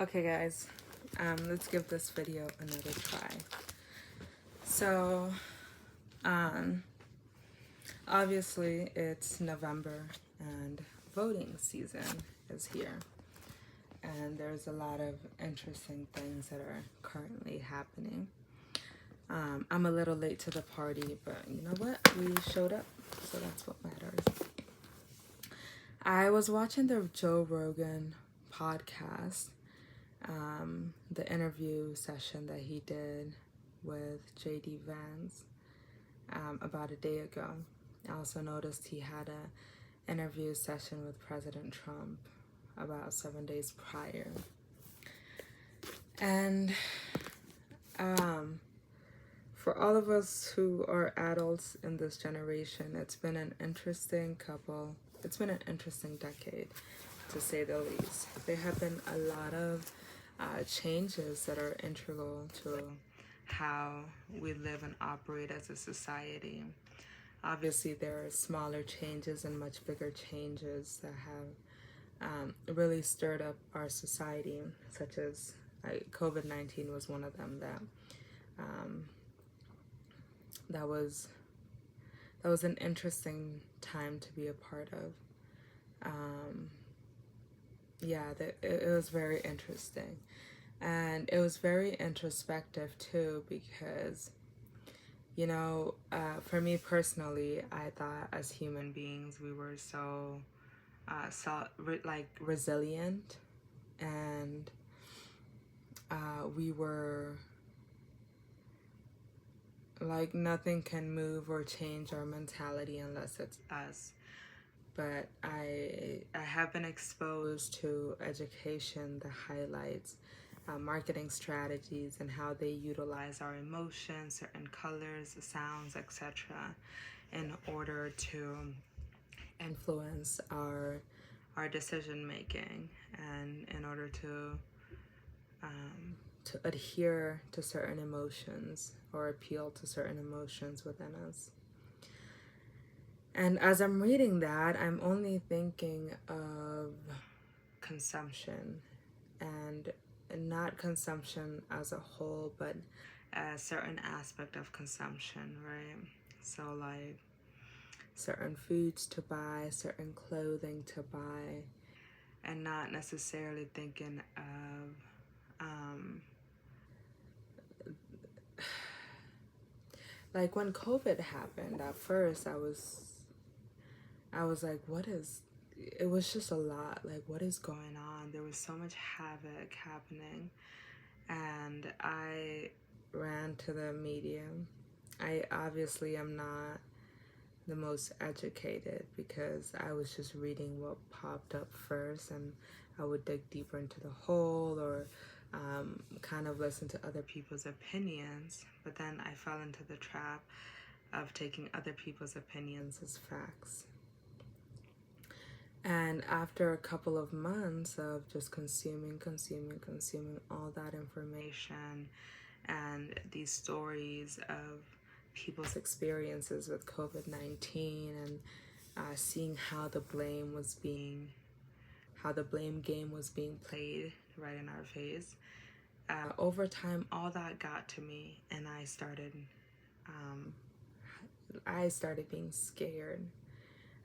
Okay guys, let's give this video another try. So, obviously it's November and voting season is here. And there's a lot of interesting things that are currently happening. I'm a little late to the party, but you know what? We showed up, so that's what matters. I was watching the Joe Rogan podcast, the interview session that he did with JD Vance about a day ago. I also noticed he had an interview session with President Trump about 7 days prior. And for all of us who are adults in this generation, it's been an interesting decade, to say the least. There have been a lot of changes that are integral to how we live and operate as a society. Obviously, there are smaller changes and much bigger changes that have really stirred up our society, such as COVID-19 was one of them that was an interesting time to be a part of. It was very interesting. And it was very introspective too, because, for me personally, I thought as human beings we were so resilient, and we were like, nothing can move or change our mentality unless it's us. But I have been exposed to education that highlights marketing strategies and how they utilize our emotions, certain colors, sounds, etc., in order to influence our decision making, and in order to adhere to certain emotions or appeal to certain emotions within us. And as I'm reading that, I'm only thinking of consumption, and not consumption as a whole, but a certain aspect of consumption, right? So like certain foods to buy, certain clothing to buy, and not necessarily thinking of like when COVID happened. At first I was like, it was just a lot. Like, what is going on? There was so much havoc happening. And I ran to the media. I obviously am not the most educated, because I was just reading what popped up first, and I would dig deeper into the whole, or kind of listen to other people's opinions. But then I fell into the trap of taking other people's opinions as facts. And after a couple of months of just consuming all that information and these stories of people's experiences with COVID-19, and seeing how the blame game was being played right in our face, over time, all that got to me, and I started being scared.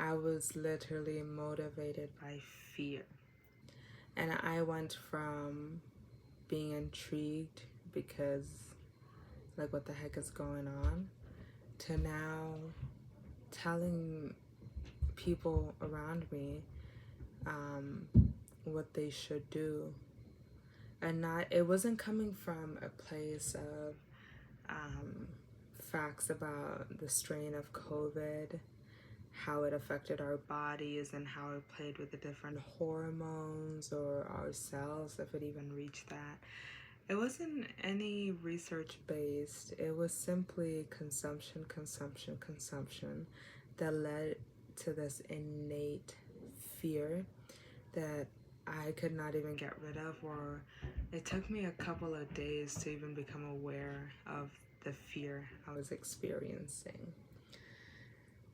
I was literally motivated by fear. And I went from being intrigued because, like, what the heck is going on, to now telling people around me what they should do. And it wasn't coming from a place of facts about the strain of COVID, how it affected our bodies, and how it played with the different hormones or our cells, if it even reached that. It wasn't any research based. It was simply consumption that led to this innate fear that I could not even get rid of, or it took me a couple of days to even become aware of the fear I was experiencing.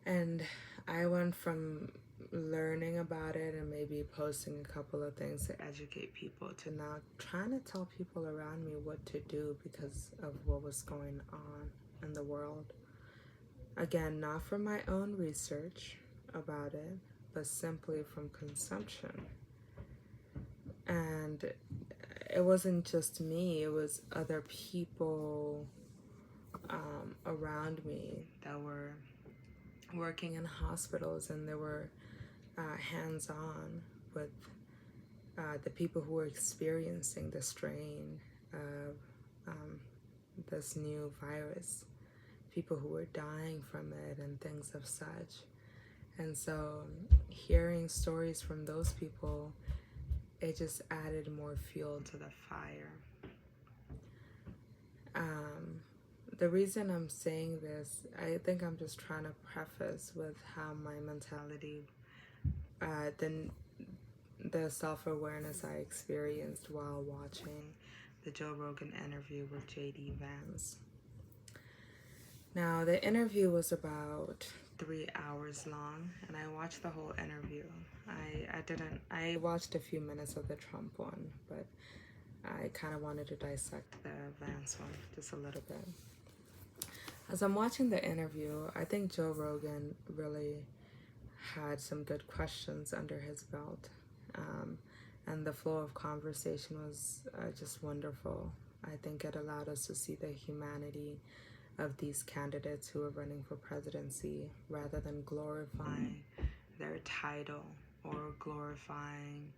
And I went from learning about it and maybe posting a couple of things to educate people to now trying to tell people around me what to do because of what was going on in the world. Again, not from my own research about it, but simply from consumption. And it wasn't just me, it was other people around me that were working in hospitals, and they were hands on with the people who were experiencing the strain of this new virus, people who were dying from it, and things of such. And so, hearing stories from those people, it just added more fuel to the fire. The reason I'm saying this, I think I'm just trying to preface with how my mentality, the self-awareness I experienced while watching the Joe Rogan interview with J.D. Vance. Now, the interview was about 3 hours long, and I watched the whole interview. I watched a few minutes of the Trump one, but I kind of wanted to dissect the Vance one just a little bit. As I'm watching the interview, I think Joe Rogan really had some good questions under his belt. And the flow of conversation was just wonderful. I think it allowed us to see the humanity of these candidates who are running for presidency rather than glorifying their title or glorifying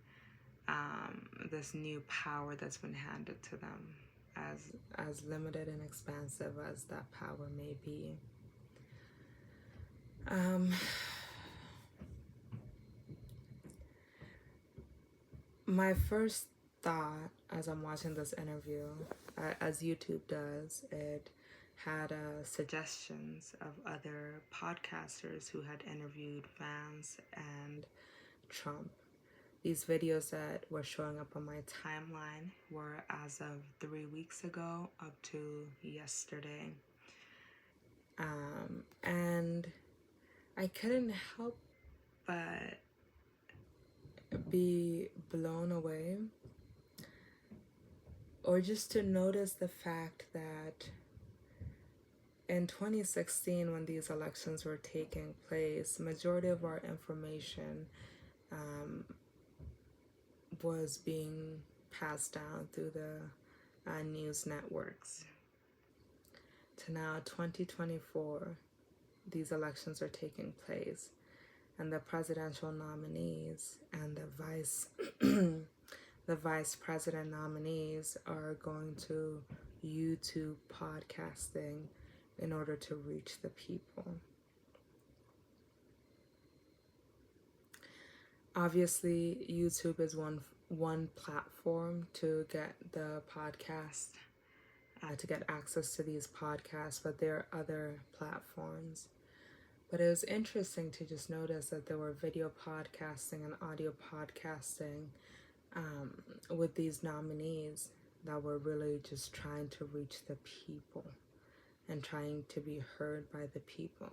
this new power that's been handed to them, as limited and expansive as that power may be. My first thought as I'm watching this interview, as YouTube does, it had suggestions of other podcasters who had interviewed Vance and Trump. These videos that were showing up on my timeline were as of 3 weeks ago up to yesterday. And I couldn't help but be blown away, or just to notice the fact that in 2016, when these elections were taking place, majority of our information was being passed down through the news networks. To now 2024, these elections are taking place, and the presidential nominees and the vice president nominees are going to YouTube podcasting in order to reach the people. Obviously, YouTube is one platform to get the podcast, to get access to these podcasts, but there are other platforms. But it was interesting to just notice that there were video podcasting and audio podcasting with these nominees that were really just trying to reach the people and trying to be heard by the people.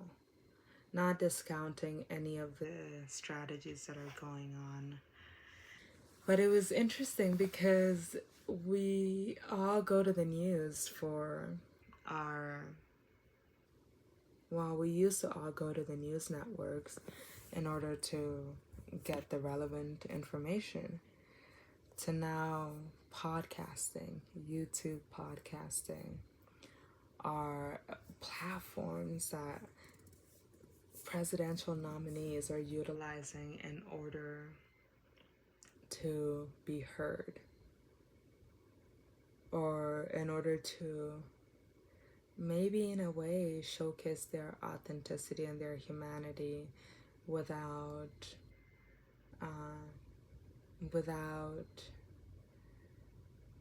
Not discounting any of the strategies that are going on. But it was interesting because we all go to the news for we used to all go to the news networks in order to get the relevant information. To now podcasting, YouTube podcasting are platforms that presidential nominees are utilizing in order to be heard, or in order to maybe in a way showcase their authenticity and their humanity without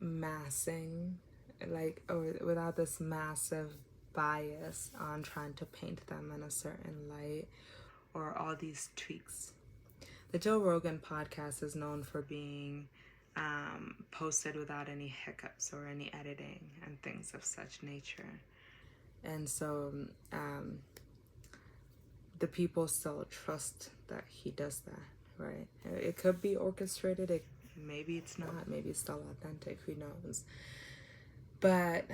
massing, or without this massive bias on trying to paint them in a certain light, or all these tweaks. The Joe Rogan podcast is known for being posted without any hiccups or any editing and things of such nature. And so the people still trust that he does that, right? It could be orchestrated. Maybe it's not. Maybe it's still authentic. Who knows? But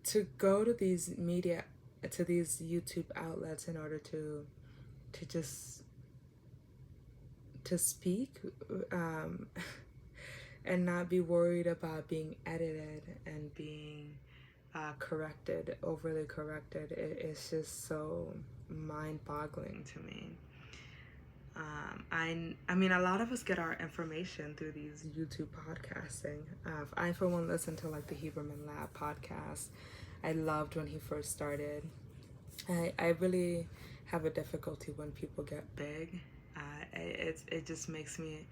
to go to these media, to these YouTube outlets in order to just to speak, and not be worried about being edited and being corrected, overly corrected. It's just so mind-boggling to me. I mean, a lot of us get our information through these YouTube podcasting. I, for one, listen to like the Huberman Lab podcast. I loved when he first started. I really have a difficulty when people get big. It just makes me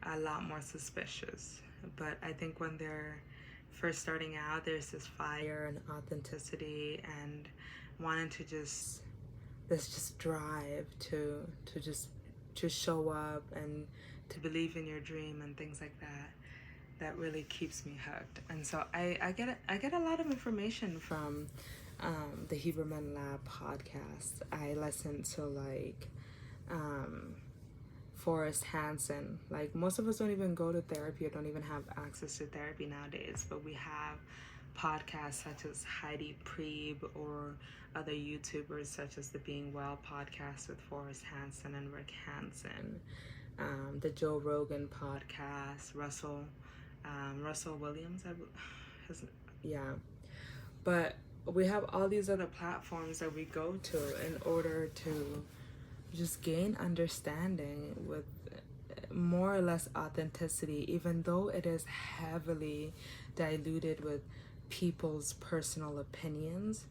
a lot more suspicious. But I think when they're first starting out, there's this fire and authenticity and wanting to just this just drive to just show up and to believe in your dream and things like that. That really keeps me hooked. And so I get a lot of information from the Huberman Lab podcast. I listen to like Forrest Hansen. Like, most of us don't even go to therapy or don't even have access to therapy nowadays, but we have podcasts such as Heidi Priebe or other YouTubers such as the Being Well podcast with Forrest Hansen and Rick Hansen, the Joe Rogan podcast, Russell Williams, yeah. But we have all these other platforms that we go to in order to just gain understanding with more or less authenticity, even though it is heavily diluted with people's personal opinions.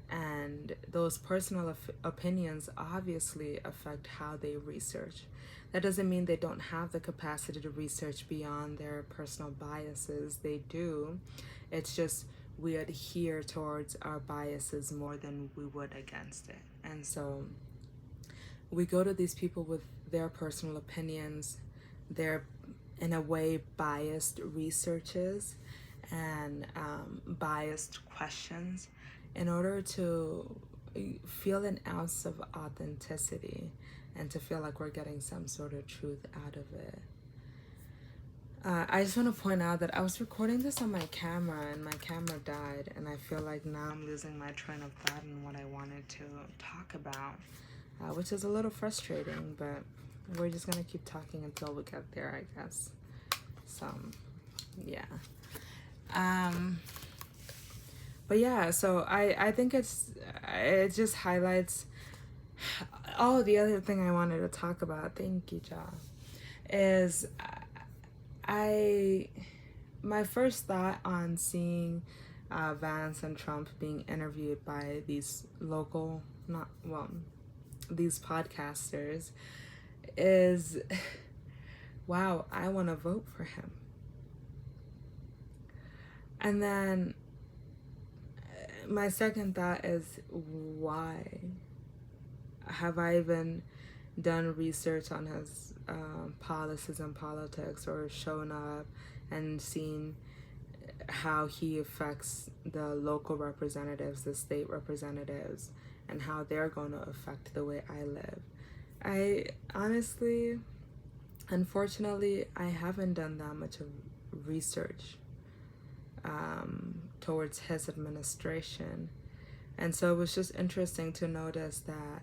And those personal opinions obviously affect how they research. That doesn't mean they don't have the capacity to research beyond their personal biases. They do. It's just we adhere towards our biases more than we would against it. And so we go to these people with their personal opinions, their, in a way, biased researches and biased questions in order to feel an ounce of authenticity and to feel like we're getting some sort of truth out of it. I just want to point out that I was recording this on my camera and my camera died, and I feel like now I'm losing my train of thought and what I wanted to talk about. Which is a little frustrating, but we're just gonna keep talking until we get there, I guess. So, yeah. But yeah, so I think it just highlights. Oh, the other thing I wanted to talk about, thank you, Ja, is my first thought on seeing Vance and Trump being interviewed by these these podcasters is, wow, I want to vote for him. And then my second thought is, why? Have I even done research on his policies and politics, or shown up and seen how he affects the local representatives, the state representatives, and how they're going to affect the way I live? I honestly, unfortunately, I haven't done that much of research towards his administration. And so it was just interesting to notice that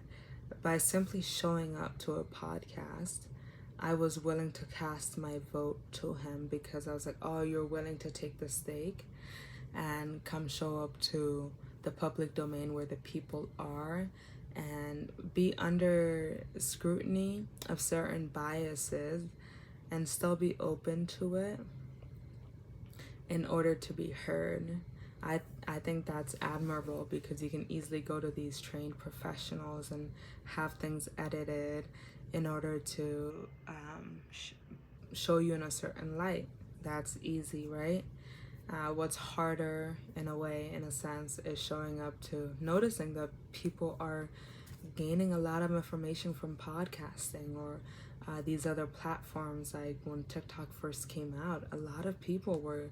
by simply showing up to a podcast, I was willing to cast my vote to him, because I was like, oh, you're willing to take the stake and come show up to the public domain where the people are and be under scrutiny of certain biases and still be open to it in order to be heard. I think that's admirable, because you can easily go to these trained professionals and have things edited in order to show you in a certain light. That's easy, right? What's harder, in a way, in a sense, is showing up to noticing that people are gaining a lot of information from podcasting or these other platforms. Like when TikTok first came out, a lot of people were,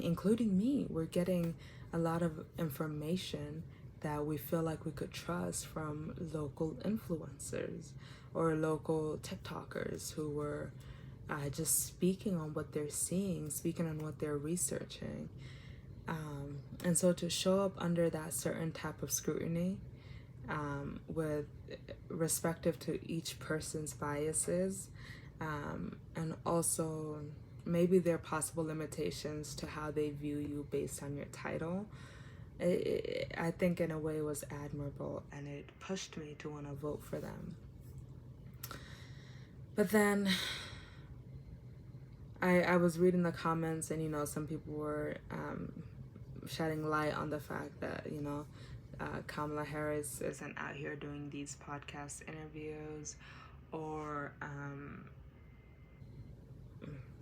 including me, were getting a lot of information that we feel like we could trust from local influencers or local TikTokers who were just speaking on what they're seeing, speaking on what they're researching. And so to show up under that certain type of scrutiny, with respective to each person's biases, and also maybe their possible limitations to how they view you based on your title, I think in a way was admirable, and it pushed me to want to vote for them. But then I was reading the comments, and some people were shedding light on the fact that Kamala Harris isn't out here doing these podcast interviews, or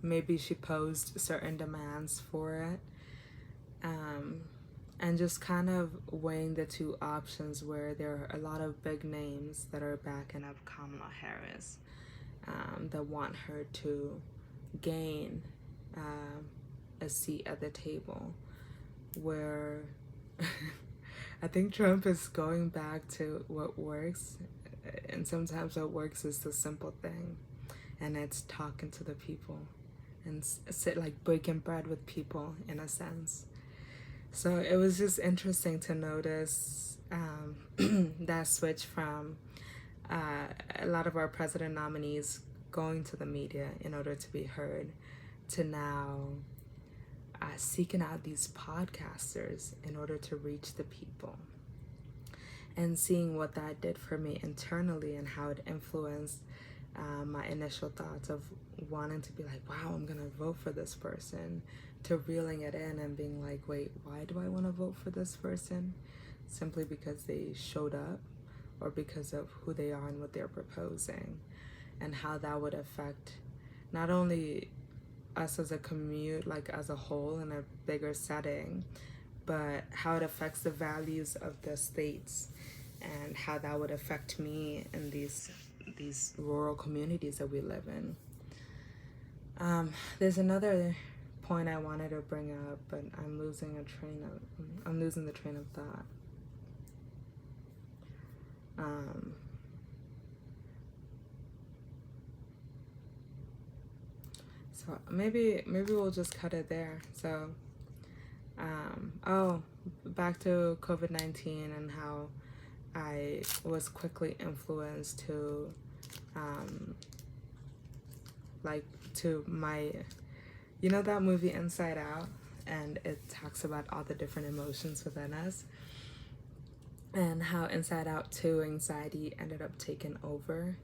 maybe she posed certain demands for it, and just kind of weighing the two options where there are a lot of big names that are backing up Kamala Harris, that want her to gain a seat at the table, where I think Trump is going back to what works, and sometimes what works is the simple thing, and it's talking to the people and sit like breaking bread with people in a sense. So it was just interesting to notice that switch from a lot of our president nominees going to the media in order to be heard, to now seeking out these podcasters in order to reach the people, and seeing what that did for me internally and how it influenced my initial thoughts of wanting to be like, wow, I'm gonna vote for this person, to reeling it in and being like, wait, why do I want to vote for this person? Simply because they showed up, or because of who they are and what they're proposing, and how that would affect not only us as a community, like as a whole in a bigger setting, but how it affects the values of the states, and how that would affect me in these rural communities that we live in. There's another point I wanted to bring up, but I'm losing the train of thought. So maybe we'll just cut it there. So, back to COVID-19 and how I was quickly influenced to, to my, that movie Inside Out, and it talks about all the different emotions within us, and how Inside Out 2 anxiety ended up taking over.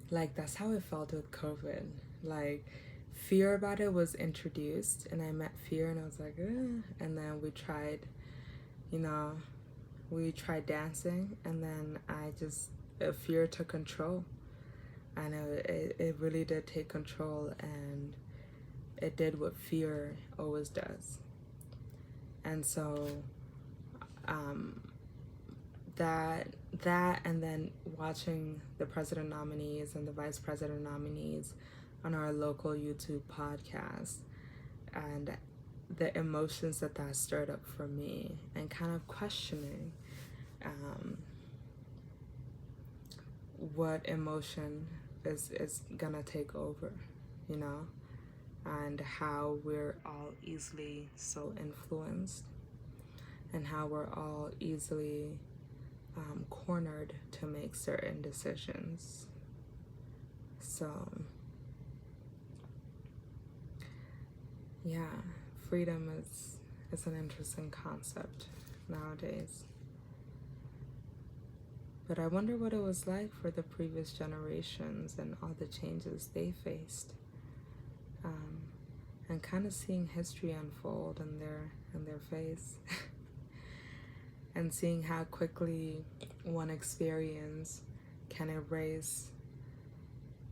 Like, that's how it felt with COVID. Like, fear about it was introduced, and I met fear, and I was like, eh. And then we tried dancing, and then fear took control. I know it really did take control, and it did what fear always does. And so that and then watching the president nominees and the vice president nominees on our local YouTube podcast, and the emotions that stirred up for me, and kind of questioning what emotion is gonna take over, and how we're all easily so influenced, and how we're all easily cornered to make certain decisions. So yeah, freedom is an interesting concept nowadays. But I wonder what it was like for the previous generations and all the changes they faced, and kind of seeing history unfold in their face, and seeing how quickly one experience can erase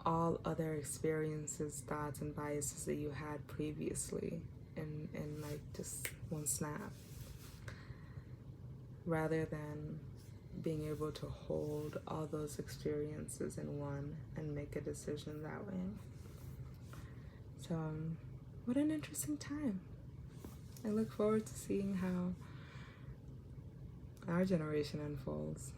all other experiences, thoughts, and biases that you had previously in like just one snap, rather than being able to hold all those experiences in one and make a decision that way. So what an interesting time. I look forward to seeing our generation unfolds.